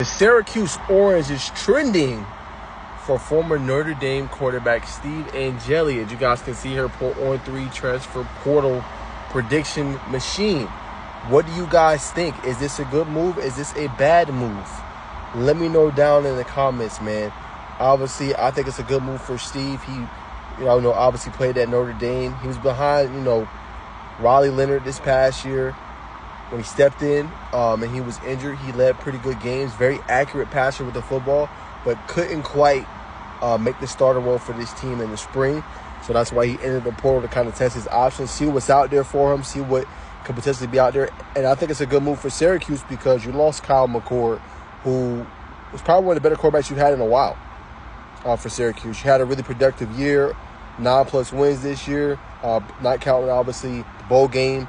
The Syracuse Orange is trending for former Notre Dame quarterback Steve Angeli. As you guys can see here, on 3 transfer portal prediction machine. What do you guys think? Is this a good move? Is this a bad move? Let me know down in the comments, man. Obviously, I think it's a good move for Steve. He, obviously played at Notre Dame. He was behind, Riley Leonard this past year when he stepped in and he was injured. He led pretty good games. Very accurate passer with the football, but couldn't quite make the starter role for this team in the spring. So that's why he entered the portal to kind of test his options, see what's out there for him, see what could potentially be out there. And I think it's a good move for Syracuse because you lost Kyle McCord, who was probably one of the better quarterbacks you've had in a while for Syracuse. You had a really productive year, 9+ wins this year, not counting, obviously, the bowl game.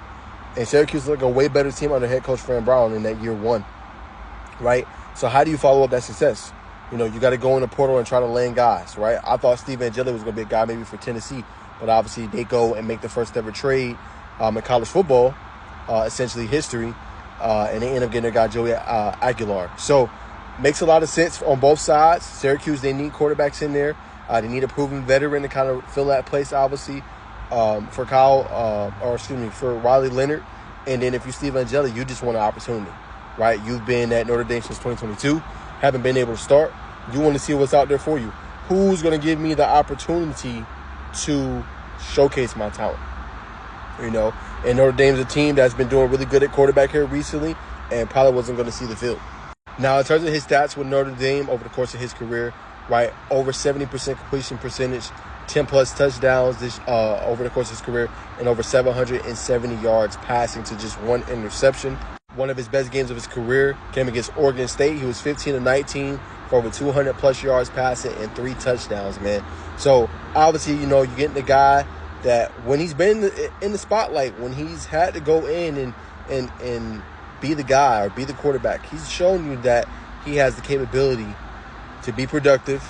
And Syracuse looked like a way better team under head coach Fran Brown in that year 1, right? So how do you follow up that success? You got to go in the portal and try to land guys, right? I thought Steve Angeli was going to be a guy maybe for Tennessee, but obviously they go and make the first ever trade in college football, essentially history, and they end up getting their guy Joey Aguilar. So makes a lot of sense on both sides. Syracuse, they need quarterbacks in there. They need a proven veteran to kind of fill that place, obviously, for for Riley Leonard. And then if you're Steve Angeli, you just want an opportunity, right? You've been at Notre Dame since 2022, haven't been able to start. You want to see what's out there for you. Who's going to give me the opportunity to showcase my talent? And Notre Dame's a team that's been doing really good at quarterback here recently and probably wasn't going to see the field. Now, in terms of his stats with Notre Dame over the course of his career, right, over 70% completion percentage, 10+ touchdowns over the course of his career, and over 770 yards passing to just 1 interception. One of his best games of his career came against Oregon State. He was 15-19 for over 200+ yards passing and 3 touchdowns, man. So, obviously, you're getting the guy that when he's been in the spotlight, when he's had to go in and be the guy or be the quarterback, he's shown you that he has the capability to be productive,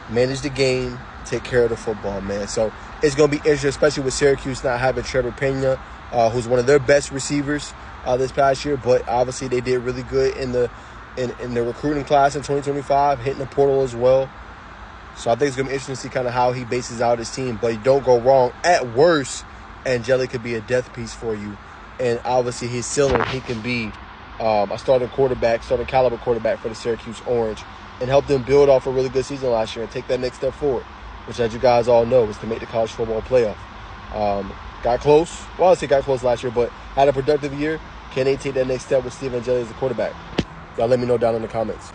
manage the game, take care of the football, man. So it's going to be interesting, especially with Syracuse not having Trevor Pena, who's one of their best receivers this past year. But obviously they did really good in the recruiting class in 2025, hitting the portal as well. So I think it's going to be interesting to see kind of how he bases out his team. But you don't go wrong. At worst, Angeli could be a death piece for you. And obviously his ceiling, he can be a starting caliber quarterback for the Syracuse Orange and help them build off a really good season last year and take that next step forward, which, as you guys all know, is to make the college football playoff. Got close. Well, I say got close last year, but had a productive year. Can they take that next step with Steve Angeli as the quarterback? Y'all let me know down in the comments.